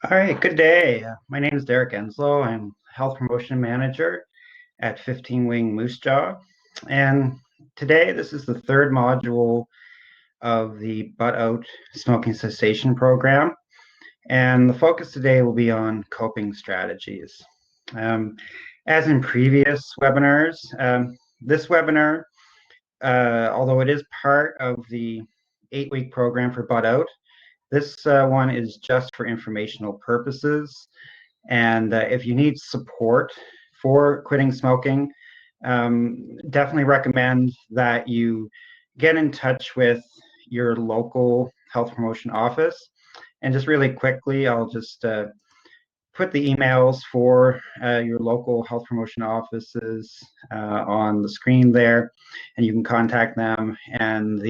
All right, good day. My name is Derek Enslow. I'm Health Promotion Manager at 15 Wing Moose Jaw. And today, this is the third module of the Butt Out Smoking Cessation Program. And the focus today will be on coping strategies. Um, as in previous webinars, this webinar, although it is part of the 8-week program for Butt Out, this one is just for informational purposes. And if you need support for quitting smoking, definitely recommend that you get in touch with your local health promotion office. And just really quickly, I'll just put the emails for your local health promotion offices on the screen there, and you can contact them. And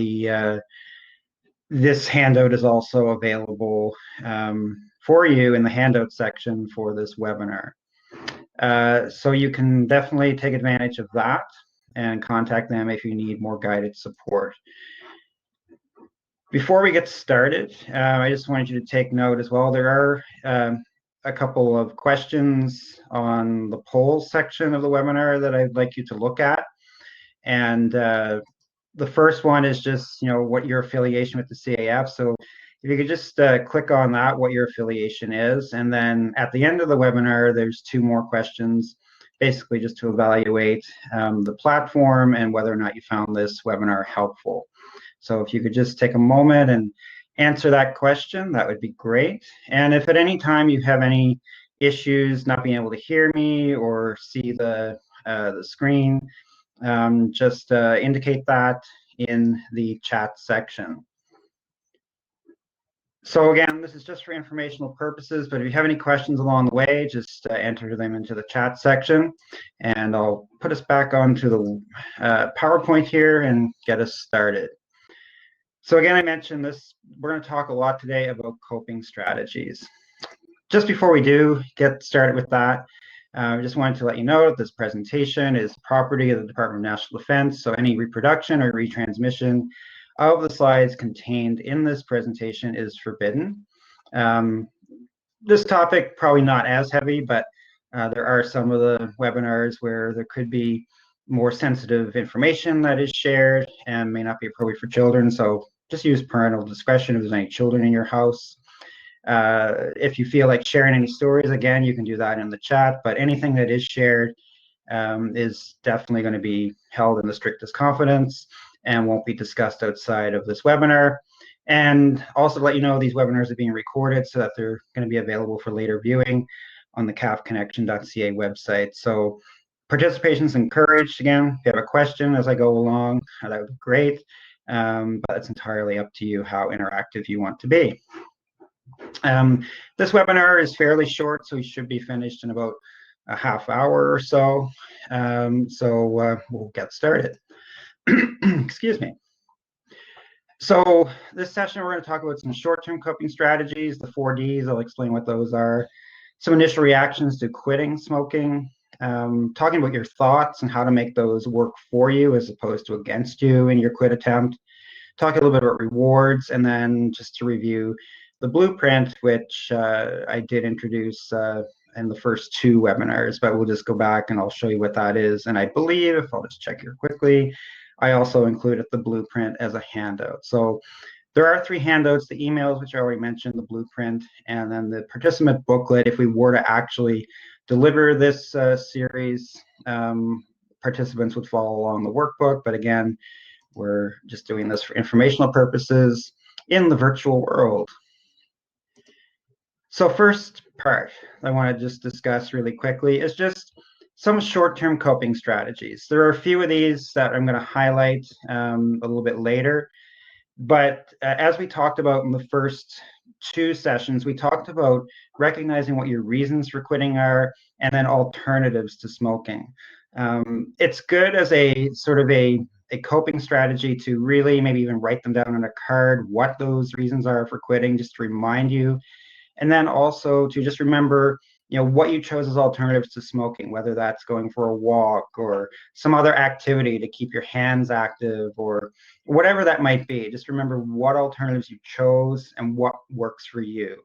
this handout is also available for you in the handout section for this webinar. So you can definitely take advantage of that and contact them if you need more guided support. Before we get started, I just wanted you to take note as well. There are a couple of questions on the polls section of the webinar that I'd like you to look at. And the first one is just, what your affiliation with the CAF. So if you could just click on that, what your affiliation is. And then at the end of the webinar, there's two more questions, basically just to evaluate the platform and whether or not you found this webinar helpful. So if you could just take a moment and answer that question, that would be great. And if at any time you have any issues not being able to hear me or see the screen, just indicate that in the chat section. So again, this is just for informational purposes, but if you have any questions along the way, just enter them into the chat section, and I'll put us back onto the PowerPoint here and get us started. So again, I mentioned this, we're going to talk a lot today about coping strategies. Just before we do get started with that, I just wanted to let you know that this presentation is property of the Department of National Defense, so any reproduction or retransmission of the slides contained in this presentation is forbidden. This topic probably not as heavy, but there are some of the webinars where there could be more sensitive information that is shared and may not be appropriate for children, so just use parental discretion if there's any children in your house. If you feel like sharing any stories, again, you can do that in the chat, but anything that is shared is definitely going to be held in the strictest confidence and won't be discussed outside of this webinar. And also to let you know, these webinars are being recorded so that they're going to be available for later viewing on the cafconnection.ca website. So participation is encouraged. Again, if you have a question as I go along, that would be great. But it's entirely up to you how interactive you want to be. This webinar is fairly short, so we should be finished in about a half hour or so. We'll get started. Excuse me. So this session, we're going to talk about some short-term coping strategies, the 4Ds. I'll explain what those are. Some initial reactions to quitting smoking, talking about your thoughts and how to make those work for you as opposed to against you in your quit attempt. Talk a little bit about rewards, and then just to review the blueprint, which I did introduce in the first two webinars, but we'll just go back and I'll show you what that is. And I believe, if I'll just check here quickly, I also included the blueprint as a handout. So there are 3 handouts, the emails, which I already mentioned, the blueprint, and then the participant booklet. If we were to actually deliver this series, participants would follow along the workbook. But again, we're just doing this for informational purposes in the virtual world. So first part I want to just discuss really quickly is just some short-term coping strategies. There are a few of these that I'm going to highlight a little bit later. But as we talked about in the first 2 sessions, we talked about recognizing what your reasons for quitting are and then alternatives to smoking. It's good as a sort of a coping strategy to really maybe even write them down on a card, what those reasons are for quitting, just to remind you. And then also to just remember, what you chose as alternatives to smoking, whether that's going for a walk or some other activity to keep your hands active or whatever that might be. Just remember what alternatives you chose and what works for you.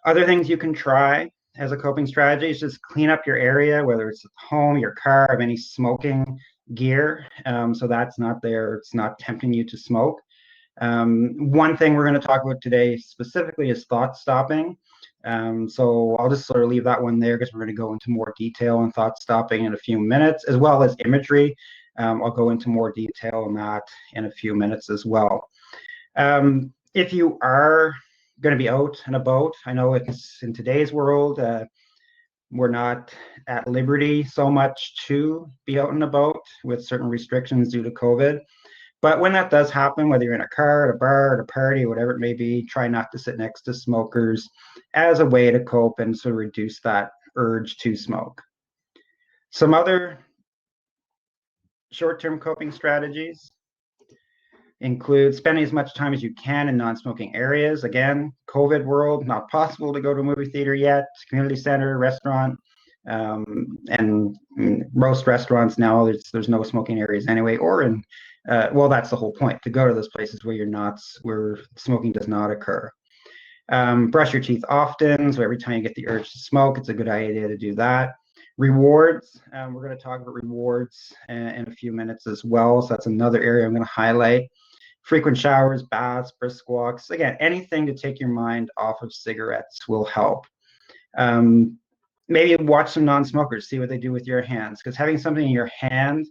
Other things you can try as a coping strategy is just clean up your area, whether it's at home, your car, of any smoking gear. So that's not there. It's not tempting you to smoke. One thing we're going to talk about today specifically is thought stopping. So I'll just sort of leave that one there because we're going to go into more detail on thought stopping in a few minutes, as well as imagery. I'll go into more detail on that in a few minutes as well. If you are going to be out and about, I know it's in today's world, we're not at liberty so much to be out and about with certain restrictions due to COVID. But when that does happen, whether you're in a car, at a bar, at a party, whatever it may be, try not to sit next to smokers as a way to cope and sort of reduce that urge to smoke. Some other short-term coping strategies include spending as much time as you can in non-smoking areas. Again, COVID world, not possible to go to a movie theater yet, community center, restaurant, and most restaurants now, there's no smoking areas anyway, or in well, that's the whole point, to go to those places where smoking does not occur. Brush your teeth often, so every time you get the urge to smoke, it's a good idea to do that. Rewards, we're going to talk about rewards in a few minutes as well, so that's another area I'm going to highlight. Frequent showers, baths, brisk walks, again, anything to take your mind off of cigarettes will help. Maybe watch some non-smokers, see what they do with your hands, because having something in your hand,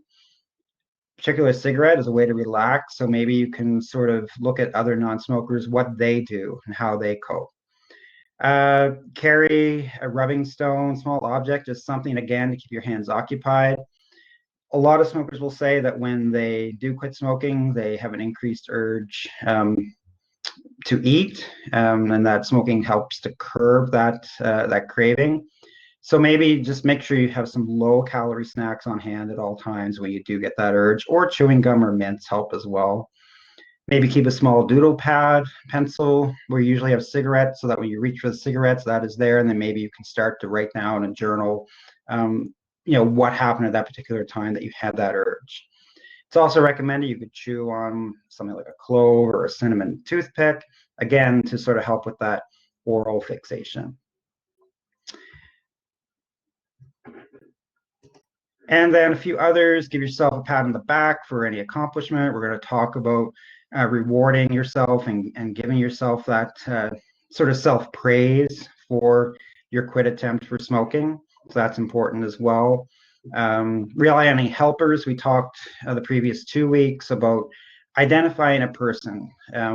particularly a cigarette, is a way to relax. So maybe you can sort of look at other non-smokers, what they do and how they cope. Carry a rubbing stone, small object, just something, again, to keep your hands occupied. A lot of smokers will say that when they do quit smoking, they have an increased urge to eat, and that smoking helps to curb that craving. So maybe just make sure you have some low-calorie snacks on hand at all times when you do get that urge, or chewing gum or mints help as well. Maybe keep a small doodle pad, pencil, where you usually have cigarettes, so that when you reach for the cigarettes, that is there, and then maybe you can start to write down and journal, what happened at that particular time that you had that urge. It's also recommended you could chew on something like a clove or a cinnamon toothpick, again, to sort of help with that oral fixation. And then a few others, give yourself a pat on the back for any accomplishment. We're going to talk about rewarding yourself and giving yourself that sort of self-praise for your quit attempt for smoking. So that's important as well. Rely on any helpers. We talked the previous 2 weeks about identifying a person,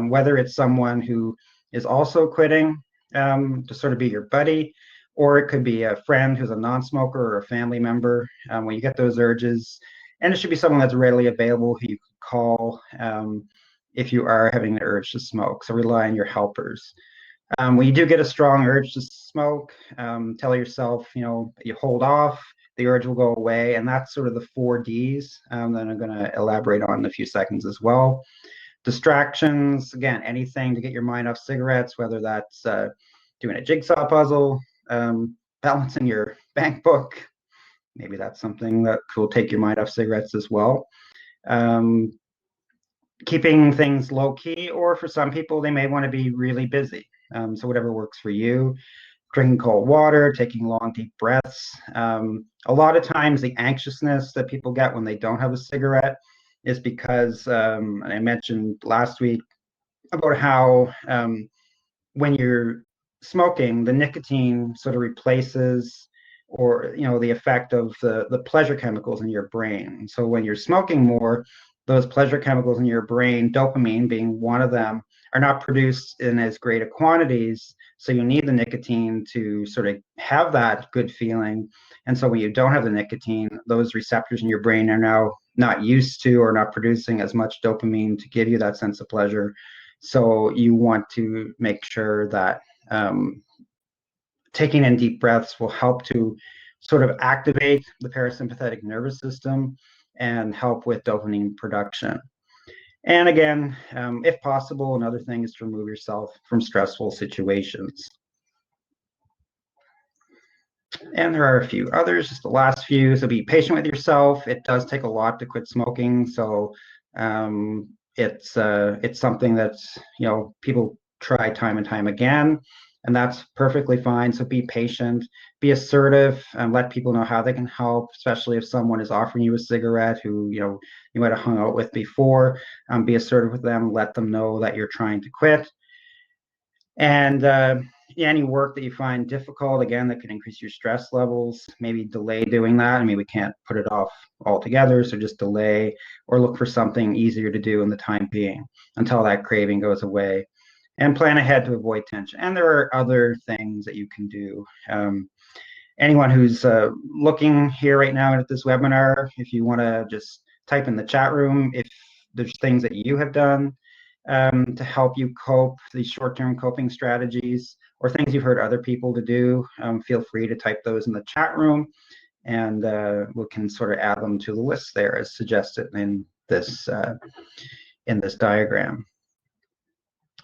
whether it's someone who is also quitting to sort of be your buddy, or it could be a friend who's a non-smoker or a family member when you get those urges. And it should be someone that's readily available who you can call if you are having the urge to smoke. So rely on your helpers. When you do get a strong urge to smoke, tell yourself, you hold off, the urge will go away. And that's sort of the 4 Ds that I'm going to elaborate on in a few seconds as well. Distractions, again, anything to get your mind off cigarettes, whether that's doing a jigsaw puzzle, balancing your bank book. Maybe that's something that will take your mind off cigarettes as well. Keeping things low key, or for some people, they may want to be really busy. So whatever works for you. Drinking cold water, taking long, deep breaths. A lot of times the anxiousness that people get when they don't have a cigarette is because, I mentioned last week about how when you're smoking, the nicotine sort of replaces, or the effect of the pleasure chemicals in your brain. So when you're smoking more, those pleasure chemicals in your brain, dopamine being one of them, are not produced in as great a quantities. So you need the nicotine to sort of have that good feeling. And so when you don't have the nicotine, those receptors in your brain are now not used to or not producing as much dopamine to give you that sense of pleasure. So you want to make sure that taking in deep breaths will help to sort of activate the parasympathetic nervous system and help with dopamine production. And again, if possible, another thing is to remove yourself from stressful situations. And there are a few others, just the last few. So be patient with yourself. It does take a lot to quit smoking. So it's something that's, people try time and time again. and that's perfectly fine. So be patient, be assertive, and let people know how they can help, especially if someone is offering you a cigarette who you might have hung out with before. Be assertive with them, let them know that you're trying to quit. And any work that you find difficult, again, that could increase your stress levels, maybe delay doing that. I mean, we can't put it off altogether, so just delay or look for something easier to do in the time being until that craving goes away. And plan ahead to avoid tension. And there are other things that you can do. Anyone who's looking here right now at this webinar, if you want to just type in the chat room if there's things that you have done to help you cope, these short-term coping strategies, or things you've heard other people to do, feel free to type those in the chat room, and we can sort of add them to the list there as suggested in this diagram.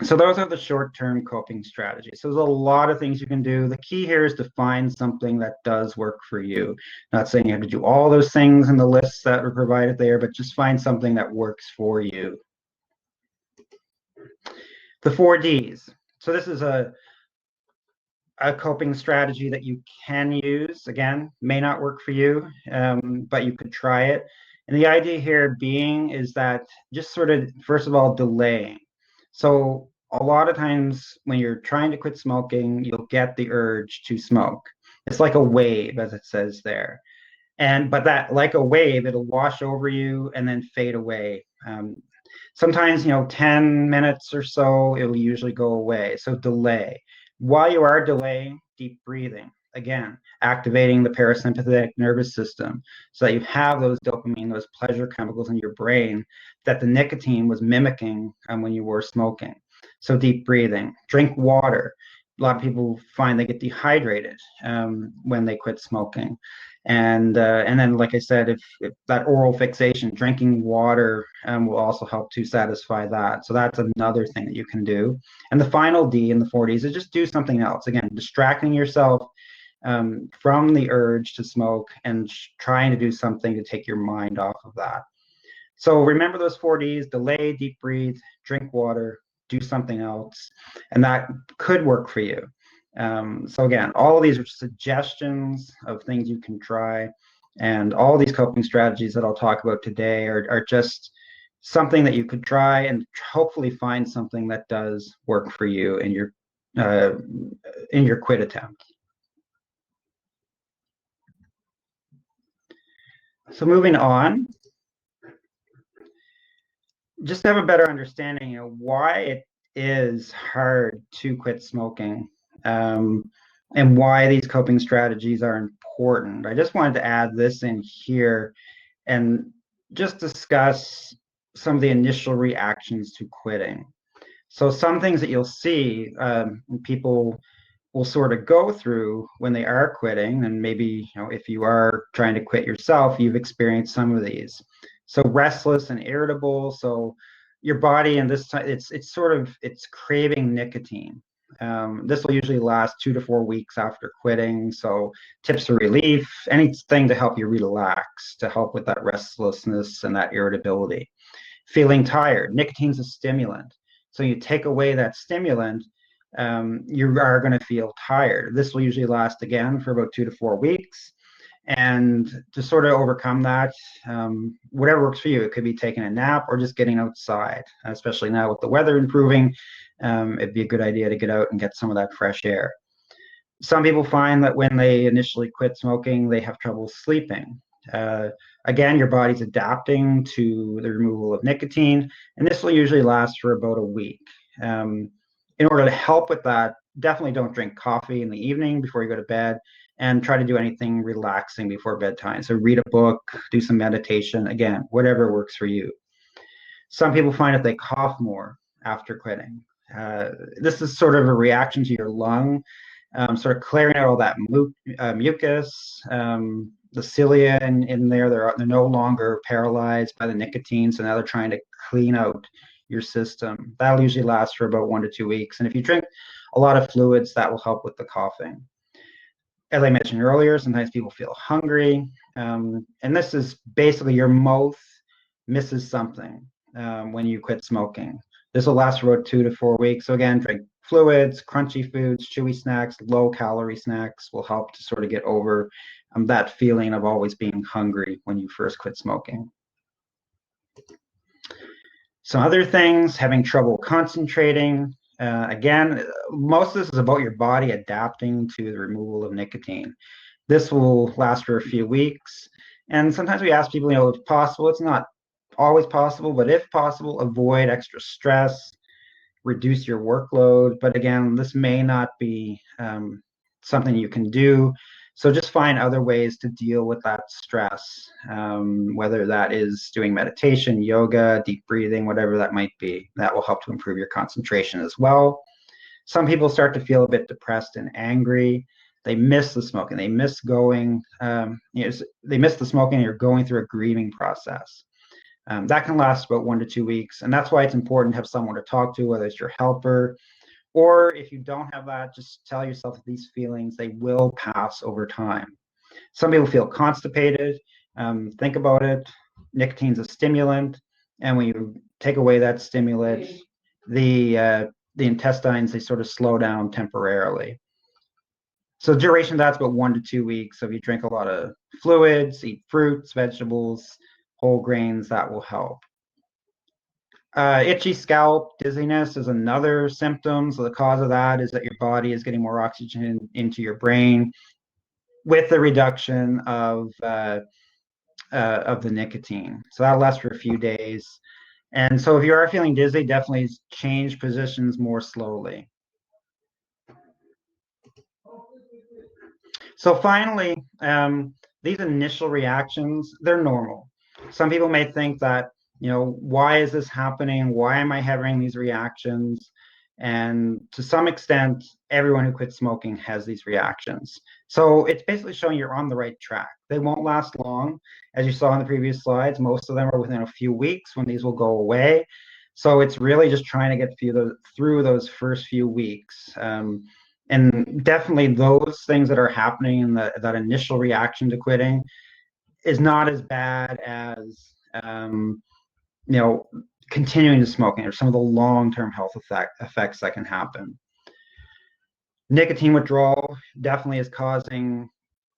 So those are the short-term coping strategies. So there's a lot of things you can do. The key here is to find something that does work for you. Not saying you have to do all those things in the lists that are provided there, but just find something that works for you. The 4Ds. So this is a coping strategy that you can use. Again, may not work for you, but you could try it. And the idea here being is that just sort of, first of all, delaying. So a lot of times when you're trying to quit smoking, you'll get the urge to smoke. It's like a wave, as it says there. But that, like a wave, it'll wash over you and then fade away. Sometimes, 10 minutes or so, it'll usually go away. So delay. While you are delaying, deep breathing. Again, activating the parasympathetic nervous system so that you have those dopamine, those pleasure chemicals in your brain that the nicotine was mimicking when you were smoking. So deep breathing. Drink water. A lot of people find they get dehydrated when they quit smoking. And then, like I said, if that oral fixation, drinking water will also help to satisfy that. So that's another thing that you can do. And the final D in the 4Ds is just do something else. Again, distracting yourself from the urge to smoke and trying to do something to take your mind off of that. So remember those 4Ds: delay, deep breathe, drink water, do something else, and that could work for you. So again, all of these are suggestions of things you can try, and all these coping strategies that I'll talk about today are just something that you could try and hopefully find something that does work for you in your quit attempt. So moving on, just to have a better understanding of why it is hard to quit smoking, and why these coping strategies are important. I just wanted to add this in here and just discuss some of the initial reactions to quitting. So some things that you'll see people will sort of go through when they are quitting, and maybe if you are trying to quit yourself, you've experienced some of these. So restless and irritable. So your body, and this time it's craving nicotine. This will usually last 2 to 4 weeks after quitting. So tips for relief, anything to help you relax, to help with that restlessness and that irritability. Feeling tired. Nicotine's a stimulant. So you take away that stimulant, you are going to feel tired. This will usually last again for about 2 to 4 weeks. And to sort of overcome that, whatever works for you, it could be taking a nap or just getting outside, especially now with the weather improving. It'd be a good idea to get out and get some of that fresh air. Some people find that when they initially quit smoking, they have trouble sleeping. Again, your body's adapting to the removal of nicotine, and this will usually last for about a week. In order to help with that, definitely don't drink coffee in the evening before you go to bed, and try to do anything relaxing before bedtime. So read a book, do some meditation, again, whatever works for you. Some people find that they cough more after quitting. This is sort of a reaction to your lung, sort of clearing out all that mucus, the cilia in there. They're no longer paralyzed by the nicotine, so now they're trying to clean out your system. That'll usually last for about 1 to 2 weeks. And if you drink a lot of fluids, that will help with the coughing. As I mentioned earlier, sometimes people feel hungry. And this is basically your mouth misses something when you quit smoking. This will last for about 2 to 4 weeks. So again, drink fluids, crunchy foods, chewy snacks, low-calorie snacks will help to sort of get over that feeling of always being hungry when you first quit smoking. Some other things, having trouble concentrating. Again, most of this is about your body adapting to the removal of nicotine. This will last for a few weeks. And sometimes we ask people, if possible, it's not always possible, but if possible, avoid extra stress, reduce your workload. But again, this may not be something you can do. So just find other ways to deal with that stress, whether that is doing meditation, yoga, deep breathing, whatever that might be. That will help to improve your concentration as well. Some people start to feel a bit depressed and angry. They miss the smoking. They miss going. They miss the smoking. You're going through a grieving process. That can last about 1 to 2 weeks, and that's why it's important to have someone to talk to, whether it's your helper, or if you don't have that, just tell yourself that these feelings, they will pass over time. Some people feel constipated. Think about it. Nicotine's a stimulant, and when you take away that stimulant, the intestines, they sort of slow down temporarily. So duration, that's about 1 to 2 weeks. So if you drink a lot of fluids, eat fruits, vegetables, whole grains, that will help. Itchy scalp, dizziness is another symptom. So the cause of that is that your body is getting more oxygen into your brain with the reduction of the nicotine. So that'll last for a few days. And so if you are feeling dizzy, definitely change positions more slowly. So finally, these initial reactions, they're normal. Some people may think that, why is this happening? Why am I having these reactions? And to some extent, everyone who quits smoking has these reactions. So it's basically showing you're on the right track. They won't last long. As you saw in the previous slides, most of them are within a few weeks when these will go away. So it's really just trying to get through those first few weeks. And definitely those things that are happening in that initial reaction to quitting is not as bad as continuing to smoking or some of the long-term health effects that can happen. Nicotine withdrawal definitely is causing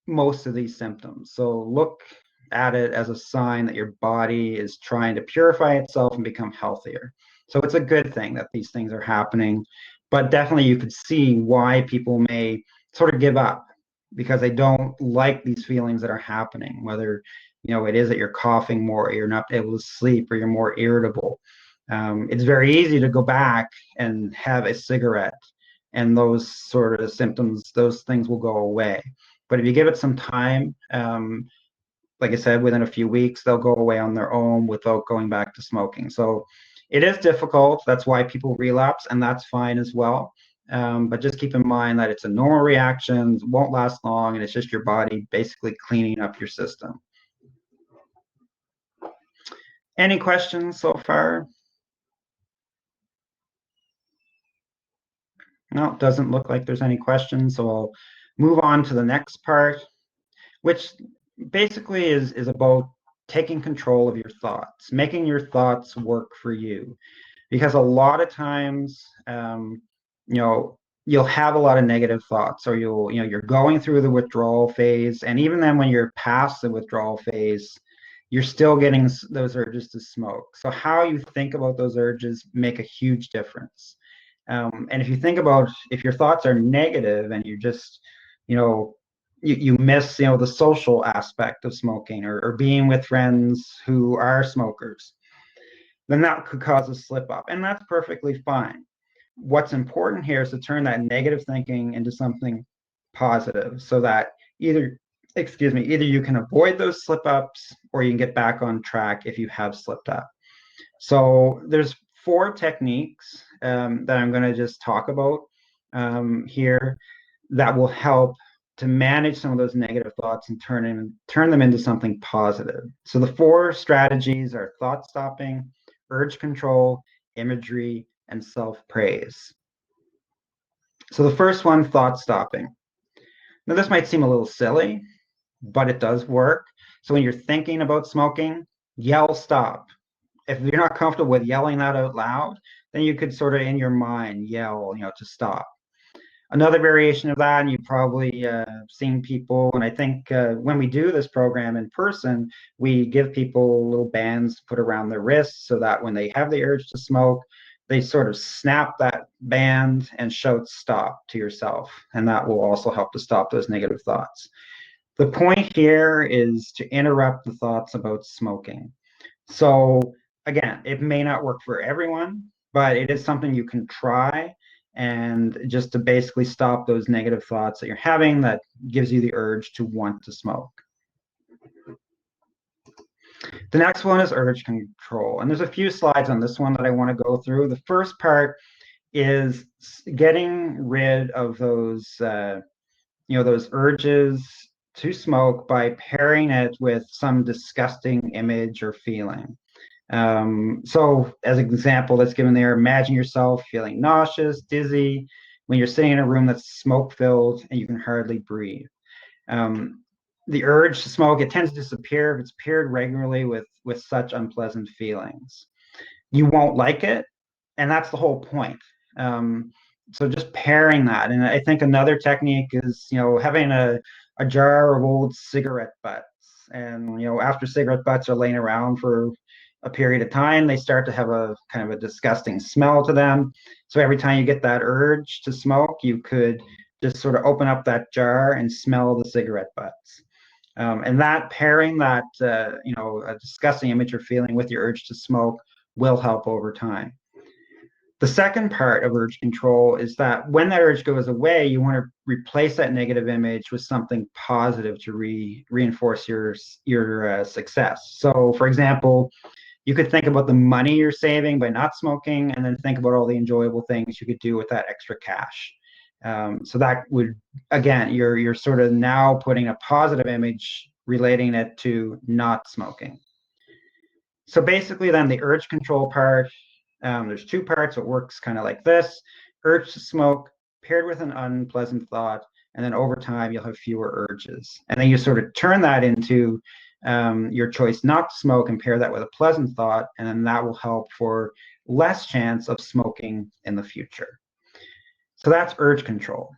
most of these symptoms. So look at it as a sign that your body is trying to purify itself and become healthier. So it's a good thing that these things are happening, but definitely you could see why people may sort of give up because they don't like these feelings that are happening, whether it is that you're coughing more, or you're not able to sleep, or you're more irritable. It's very easy to go back and have a cigarette, and those sort of symptoms, those things will go away. But if you give it some time, like I said, within a few weeks, they'll go away on their own without going back to smoking. So it is difficult. That's why people relapse, and that's fine as well. But just keep in mind that it's a normal reaction, won't last long, and it's just your body basically cleaning up your system. Any questions so far? No, it doesn't look like there's any questions, so I'll move on to the next part, which basically is about taking control of your thoughts, making your thoughts work for you. Because a lot of times, you'll have a lot of negative thoughts, or you're going through the withdrawal phase, and even then, when you're past the withdrawal phase, you're still getting those urges to smoke. So how you think about those urges make a huge difference. And if you think about if your thoughts are negative and you just, you miss, the social aspect of smoking, or being with friends who are smokers, then that could cause a slip up. And that's perfectly fine. What's important here is to turn that negative thinking into something positive so that either you can avoid those slip ups, or you can get back on track if you have slipped up. So there's 4 techniques that I'm going to just talk about here that will help to manage some of those negative thoughts and turn them into something positive. So the 4 strategies are thought stopping, urge control, imagery, and self-praise. So the first one, thought stopping. Now this might seem a little silly, but it does work. So when you're thinking about smoking, yell stop. If you're not comfortable with yelling that out loud, then you could sort of in your mind yell, to stop. Another variation of that, and you've probably seen people, and I think when we do this program in person, we give people little bands to put around their wrists so that when they have the urge to smoke, they sort of snap that band and shout stop to yourself. And that will also help to stop those negative thoughts. The point here is to interrupt the thoughts about smoking. So again, it may not work for everyone, but it is something you can try, and just to basically stop those negative thoughts that you're having that gives you the urge to want to smoke. The next one is urge control. And there's a few slides on this one that I want to go through. The first part is getting rid of those urges to smoke by pairing it with some disgusting image or feeling. So as an example that's given there, imagine yourself feeling nauseous, dizzy, when you're sitting in a room that's smoke filled and you can hardly breathe. The urge to smoke, it tends to disappear if it's paired regularly with such unpleasant feelings. You won't like it, and that's the whole point. So just pairing that. And I think another technique is, having a jar of old cigarette butts. And, after cigarette butts are laying around for a period of time, they start to have a kind of a disgusting smell to them. So every time you get that urge to smoke, you could just sort of open up that jar and smell the cigarette butts. And that pairing that, a disgusting image or feeling with your urge to smoke will help over time. The second part of urge control is that when that urge goes away, you want to replace that negative image with something positive to reinforce your success. So, for example, you could think about the money you're saving by not smoking, and then think about all the enjoyable things you could do with that extra cash. So that would, again, you're sort of now putting a positive image relating it to not smoking. So basically then the urge control part, there's two parts. It works kind of like this: urge to smoke paired with an unpleasant thought, and then over time you'll have fewer urges. And then you sort of turn that into your choice not to smoke and pair that with a pleasant thought, and then that will help for less chance of smoking in the future. So that's urge control.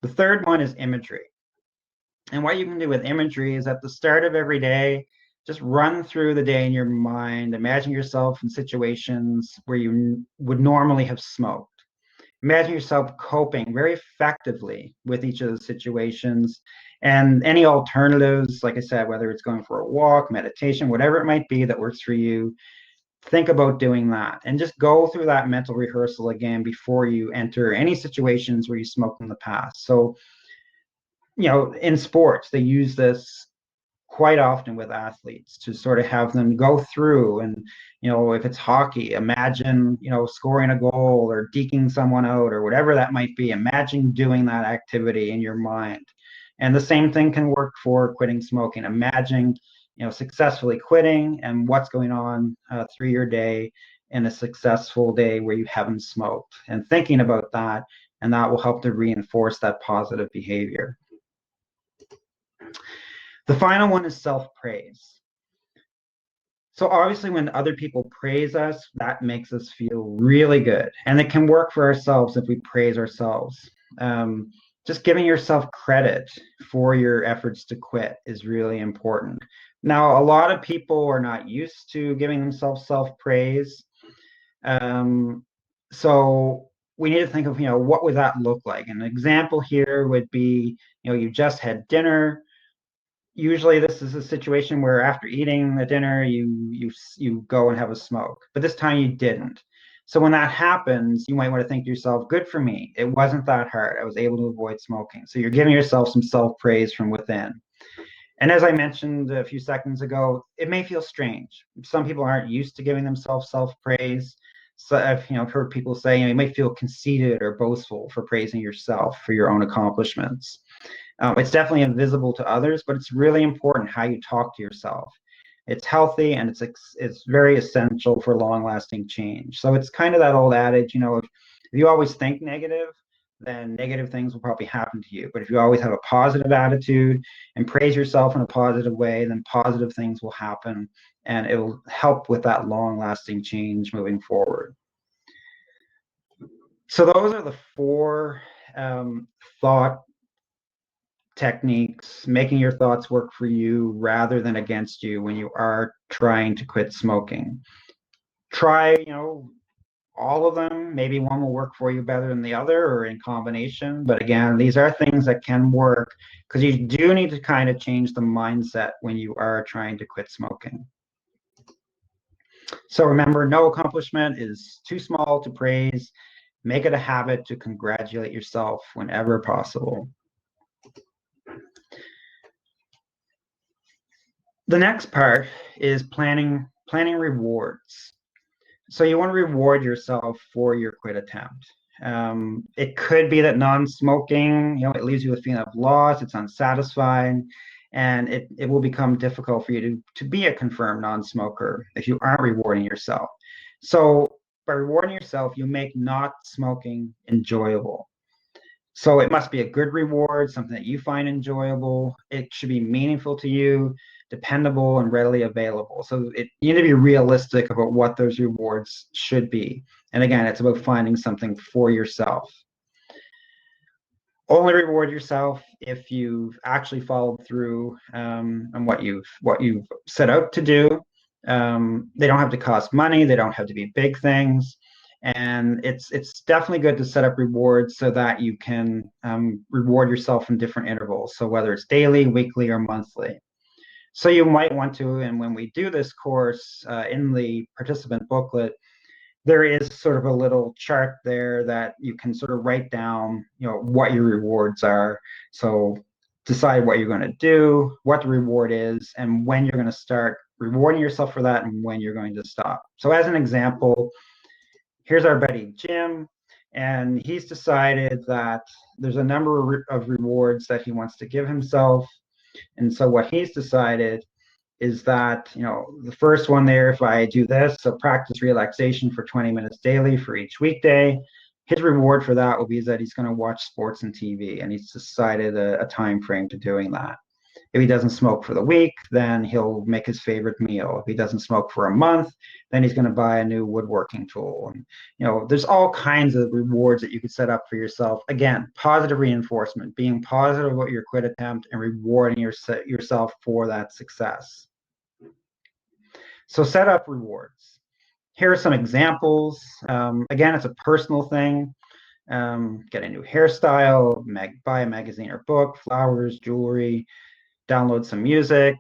The third one is imagery. And what you can do with imagery is at the start of every day, just run through the day in your mind. Imagine yourself in situations where you would normally have smoked. Imagine yourself coping very effectively with each of those situations, and any alternatives, like I said, whether it's going for a walk, meditation, whatever it might be that works for you, think about doing that and just go through that mental rehearsal again before you enter any situations where you smoked in the past. So, in sports, they use this quite often with athletes to sort of have them go through and, if it's hockey, imagine, scoring a goal or deking someone out or whatever that might be. Imagine doing that activity in your mind. And the same thing can work for quitting smoking. Imagine, successfully quitting and what's going on through your day in a successful day where you haven't smoked, and thinking about that, and that will help to reinforce that positive behavior. The final one is self-praise. So obviously when other people praise us, that makes us feel really good. And it can work for ourselves if we praise ourselves. Just giving yourself credit for your efforts to quit is really important. Now, a lot of people are not used to giving themselves self-praise. So we need to think of, what would that look like? An example here would be, you just had dinner. Usually this is a situation where after eating the dinner, you go and have a smoke, but this time you didn't. So when that happens, you might want to think to yourself, good for me. It wasn't that hard. I was able to avoid smoking. So you're giving yourself some self-praise from within. And as I mentioned a few seconds ago, it may feel strange. Some people aren't used to giving themselves self-praise. So I've heard people say, you might feel conceited or boastful for praising yourself for your own accomplishments. It's definitely invisible to others, but it's really important how you talk to yourself. It's healthy, and it's very essential for long-lasting change. So it's kind of that old adage, if you always think negative, then negative things will probably happen to you. But if you always have a positive attitude and praise yourself in a positive way, then positive things will happen, and it will help with that long-lasting change moving forward. So those are the four thought techniques, making your thoughts work for you rather than against you when you are trying to quit smoking. Try, all of them. Maybe one will work for you better than the other or in combination. But again, these are things that can work because you do need to kind of change the mindset when you are trying to quit smoking. So remember, no accomplishment is too small to praise. Make it a habit to congratulate yourself whenever possible. The next part is planning rewards. So you want to reward yourself for your quit attempt. It could be that non-smoking, it leaves you with a feeling of loss, it's unsatisfying, and it will become difficult for you to be a confirmed non-smoker if you aren't rewarding yourself. So by rewarding yourself, you make not smoking enjoyable. So it must be a good reward, something that you find enjoyable. It should be meaningful to you, dependable, and readily available. So you need to be realistic about what those rewards should be. And again, it's about finding something for yourself. Only reward yourself if you've actually followed through on what you've set out to do. They don't have to cost money. They don't have to be big things. And it's definitely good to set up rewards so that you can reward yourself in different intervals. So whether it's daily, weekly, or monthly. So you might want to, and when we do this course in the participant booklet, there is sort of a little chart there that you can sort of write down, what your rewards are. So decide what you're going to do, what the reward is, and when you're going to start rewarding yourself for that and when you're going to stop. So as an example, here's our buddy Jim, and he's decided that there's a number of rewards that he wants to give himself. And so what he's decided is that, the first one there, if I do this, so practice relaxation for 20 minutes daily for each weekday, his reward for that will be that he's going to watch sports and TV, and he's decided a time frame to doing that. If he doesn't smoke for the week, then he'll make his favorite meal. If he doesn't smoke for a month, then he's going to buy a new woodworking tool. And, there's all kinds of rewards that you could set up for yourself. Again, positive reinforcement, being positive about your quit attempt and rewarding yourself for that success. So set up rewards. Here are some examples. Again, it's a personal thing. Get a new hairstyle, buy a magazine or book, flowers, jewelry, download some music,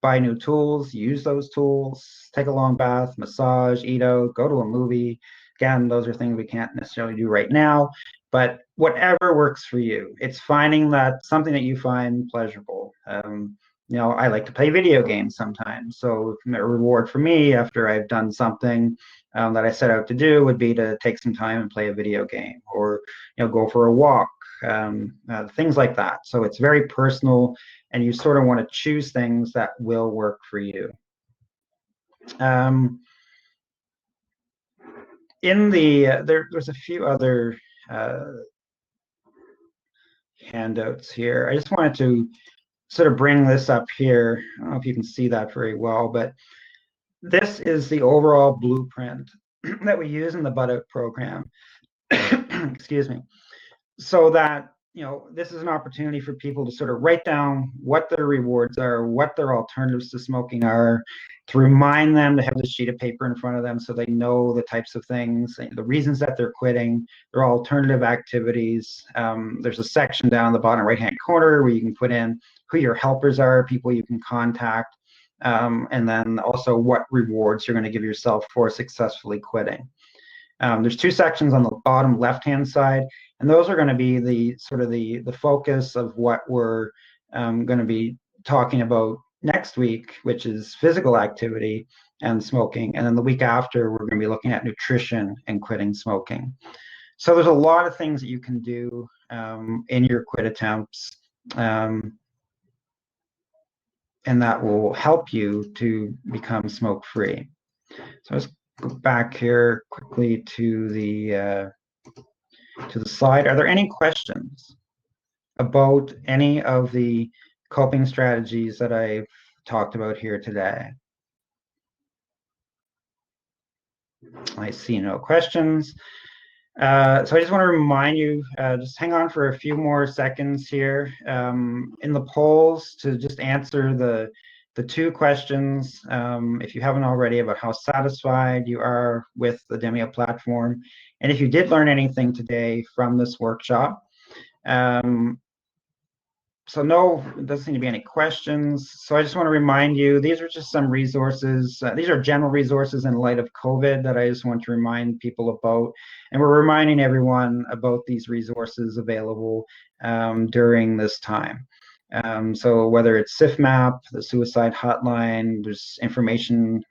buy new tools, use those tools, take a long bath, massage, eat out, go to a movie. Again, those are things we can't necessarily do right now, but whatever works for you. It's finding that something that you find pleasurable. I like to play video games sometimes. So a reward for me after I've done something that I set out to do would be to take some time and play a video game, or go for a walk, things like that. So it's very personal, and you sort of want to choose things that will work for you. There's a few other handouts here. I just wanted to sort of bring this up here. I don't know if you can see that very well, but this is the overall blueprint that we use in the Bud Out program. Excuse me. So that, this is an opportunity for people to sort of write down what their rewards are, what their alternatives to smoking are, to remind them to have this sheet of paper in front of them so they know the types of things, the reasons that they're quitting, their alternative activities. There's a section down the bottom right-hand corner where you can put in who your helpers are, people you can contact, and then also what rewards you're going to give yourself for successfully quitting. There's two sections on the bottom left-hand side, and those are going to be the focus of what we're going to be talking about next week, which is physical activity and smoking. And then the week after, we're going to be looking at nutrition and quitting smoking. So there's a lot of things that you can do in your quit attempts, and that will help you to become smoke-free. So let's go back here quickly to the to the slide. Are there any questions about any of the coping strategies that I've talked about here today? I see no questions. So I just want to remind you, just hang on for a few more seconds here in the polls to just answer the two questions, if you haven't already, about how satisfied you are with the Demio platform, and if you did learn anything today from this workshop. So no, it doesn't seem to be any questions. So I just want to remind you, these are just some resources. These are general resources in light of COVID that I just want to remind people about. And we're reminding everyone about these resources available during this time. So whether it's SIFMAP, the suicide hotline, there's information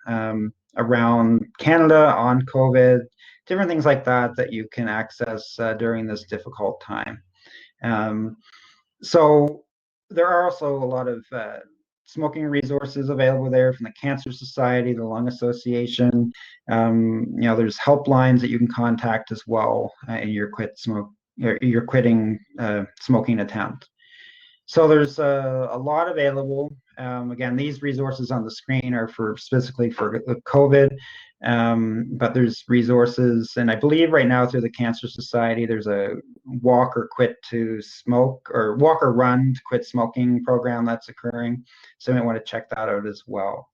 around Canada on COVID, different things like that that you can access during this difficult time. So there are also a lot of smoking resources available there from the Cancer Society, the Lung Association. There's helplines that you can contact as well in your quitting smoking attempt. So there's a lot available. Again, these resources on the screen are specifically for COVID, but there's resources, and I believe right now through the Cancer Society, there's a walk or quit to smoke, or walk or run to quit smoking program that's occurring. So you might want to check that out as well.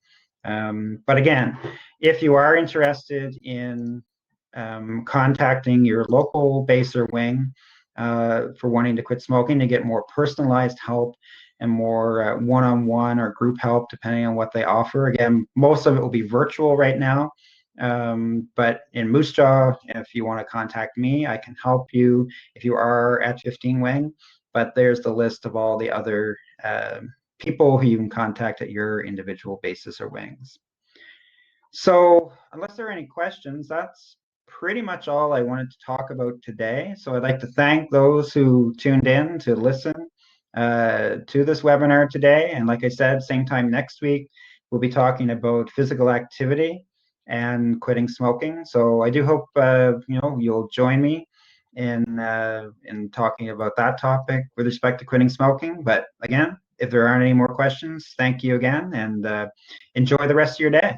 But again, if you are interested in contacting your local base or wing for wanting to quit smoking to get more personalized help and more one-on-one or group help, depending on what they offer. Again, most of it will be virtual right now. But in Moose Jaw, if you want to contact me, I can help you if you are at 15 Wing. But there's the list of all the other people who you can contact at your individual bases or wings. So unless there are any questions, that's pretty much all I wanted to talk about today. So I'd like to thank those who tuned in to listen to this webinar today. And like I said, same time next week, we'll be talking about physical activity and quitting smoking. So I do hope you'll join me in talking about that topic with respect to quitting smoking. But again, if there aren't any more questions, thank you again, and enjoy the rest of your day.